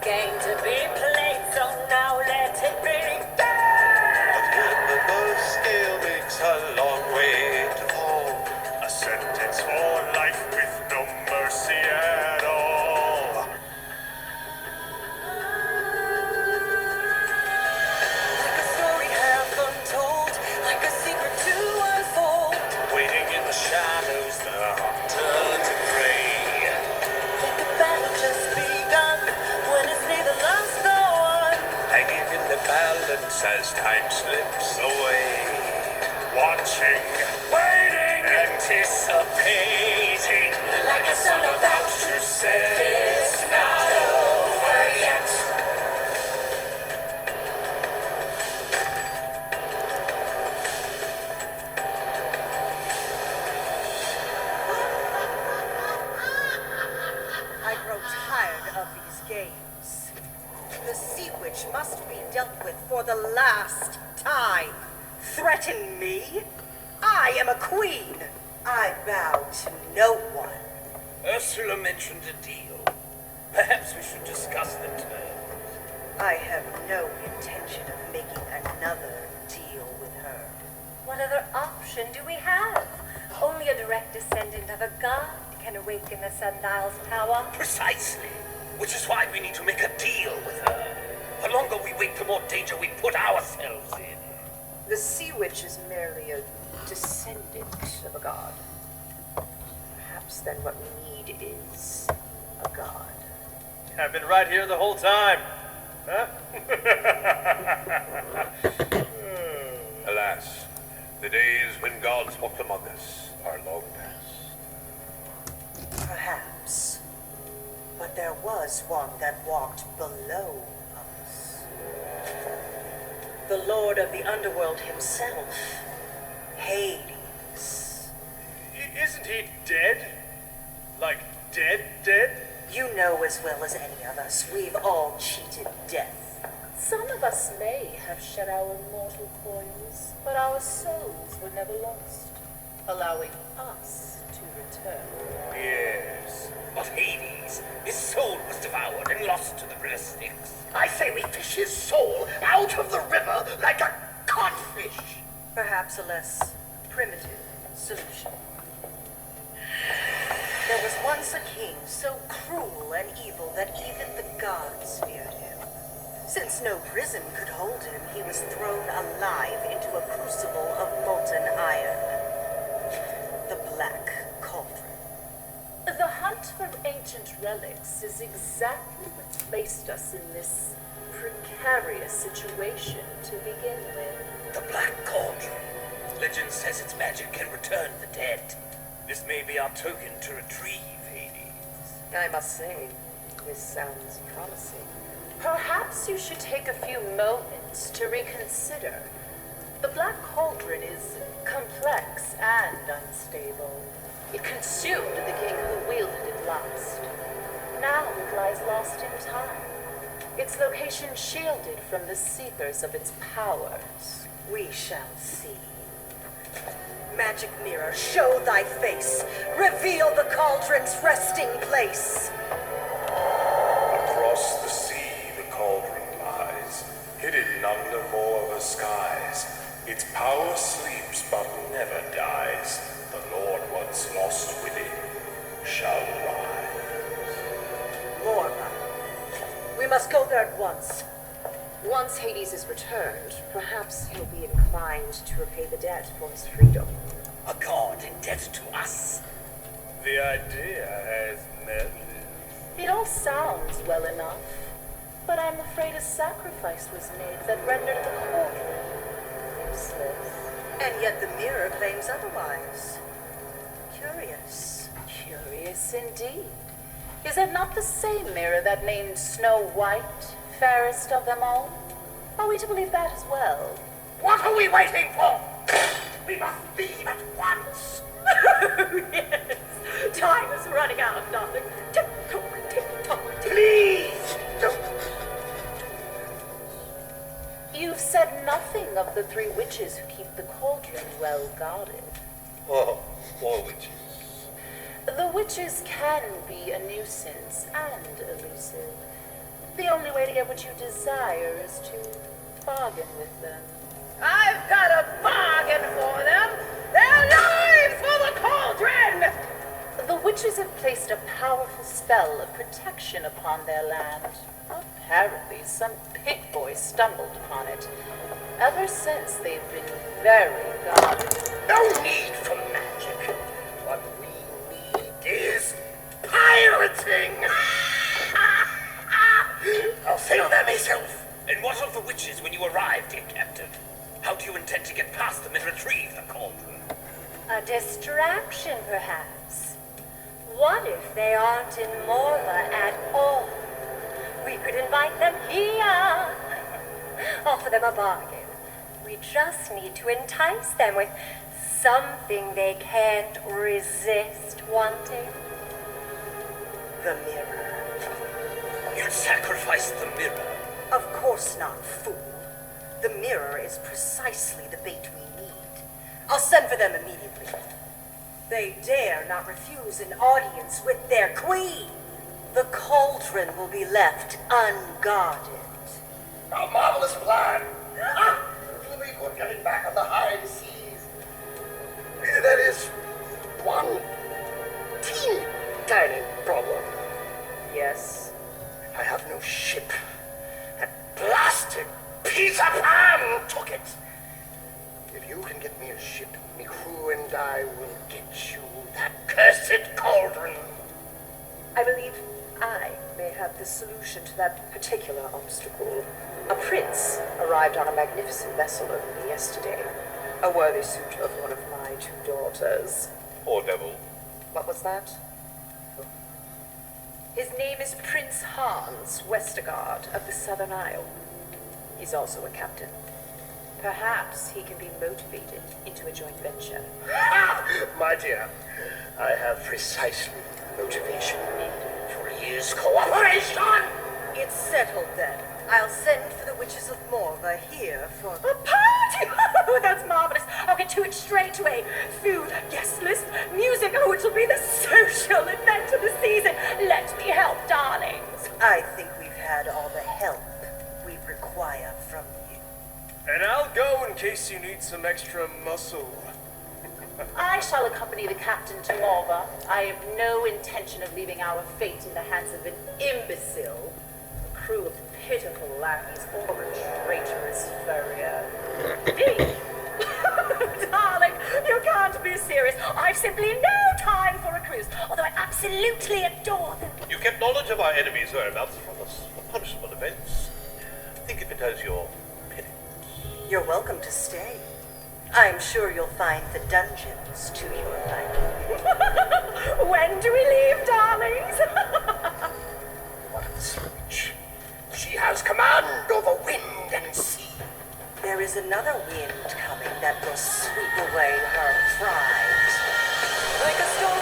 game to be played, so now let it begin. But the scale makes a long way to fall. A sentence for life with no mercy at all. Like a story half untold, like a secret to unfold. Waiting in the shadows, the hunter to prey. Let the battle just begun, when it's neither lost nor won. Hanging in the balance as time slips away. Watching, waiting, Anticipating, Like a sun about to set, it's not over yet. I grow tired of these games. The Sea Witch must be dealt with for the last time. Threaten me? I am a queen. I bow to no one. Ursula mentioned a deal. Perhaps we should discuss the terms. I have no intention of making another deal with her. What other option do we have? Only a direct descendant of a god can awaken the Sundial's power. Precisely. Which is why we need to make a deal with her. The longer we wait, the more danger we put ourselves in. The Sea Witch is merely a descendant of a god. Perhaps then what we need is a god. I've been right here the whole time. Huh? Alas, the days when gods walked among us are long past. Perhaps. But there was one that walked below us. The Lord of the Underworld himself, Hades. Isn't he dead? Like, dead? You know as well as any of us, we've all cheated death. Some of us may have shed our mortal coils, but our souls were never lost, allowing us to return. Yes, but Hades, his soul was devoured and lost to the ballistics. I say we fish his soul out of the river like a codfish. Perhaps a less primitive solution. There was once a king so cruel and evil that even the gods feared him. Since no prison could hold him, he was thrown alive into a crucible of molten iron. The Black Cauldron. The hunt for ancient relics is exactly what placed us in this precarious situation to begin with. The Black Cauldron. Legend says its magic can return the dead. This may be our token to retrieve Hades. I must say, this sounds promising. Perhaps you should take a few moments to reconsider. The Black Cauldron is complex and unstable. It consumed the king who wielded it last. Now it lies lost in time, its location shielded from the seekers of its powers. We shall see. Magic mirror, show thy face. Reveal the cauldron's resting place. Across the sea the cauldron lies, hidden under more of the skies. Its power sleeps but never dies. The Lord once lost within shall rise. Morva. We must go there at once. Once Hades is returned, perhaps he'll be inclined to repay the debt for his freedom. A god in debt to us. The idea has met. It all sounds well enough, but I'm afraid a sacrifice was made that rendered the cauldron useless. And yet the mirror claims otherwise. Curious. Curious indeed. Is it not the same mirror that named Snow White fairest of them all? Are we to believe that as well? What are we waiting for? We must leave at once. Yes. Time is running out, darling. Tick-tock, tick-tock, tick. Please don't. You've said nothing of the three witches who keep the cauldron well guarded. Oh, more witches. The witches can be a nuisance and elusive. The only way to get what you desire is to bargain with them. I've got a bargain for them! Their lives for the cauldron! The witches have placed a powerful spell of protection upon their land. Apparently, some pig boy stumbled upon it. Ever since, they've been very guarded. No need for magic. What we need is pirating. I'll sail there myself. And what of the witches when you arrive, dear Captain? How do you intend to get past them and retrieve the cauldron? A distraction, perhaps. What if they aren't in Morva at all? We could invite them here. Offer them a bargain. We just need to entice them with something they can't resist wanting. The mirror. You'd sacrifice the mirror. Of course not, fool. The mirror is precisely the bait we need. I'll send for them immediately. They dare not refuse an audience with their queen. The cauldron will be left unguarded. A marvelous plan. It'll be good getting back on the high seas. There is one teeny tiny problem. Yes? I have no ship. That blasted Peter Pan took it. If you can get me a ship, me crew and I will get you that cursed cauldron. I believe I may have the solution to that particular obstacle. A prince arrived on a magnificent vessel only yesterday. A worthy suit of one of my two daughters. Poor devil. What was that? His name is Prince Hans Westergaard of the Southern Isle. He's also a captain. Perhaps he can be motivated into a joint venture. My dear, I have precisely the motivation needed for his cooperation. It's settled then. I'll send for the witches of Morva here for... A party! Oh, that's marvelous. I'll get to it straight away. Food, guest list, music. Oh, it'll be the social event of the season. Let me help, darlings. I think we've had all the help we require from you. And I'll go in case you need some extra muscle. I shall accompany the captain to Morva. I have no intention of leaving our fate in the hands of an imbecile, a crew of pitiful lackeys, or a traitorous furrier. Dee! Darling, you can't be serious. I've simply no time for a cruise, although I absolutely adore them. You get knowledge of our enemies' whereabouts from us for punishable events. Think of it as your penance. You're welcome to stay. I'm sure you'll find the dungeons to your liking. When do we leave, darlings? What of the switch? She has command over wind and sea. There is another wind coming that will sweep away her pride. Like a storm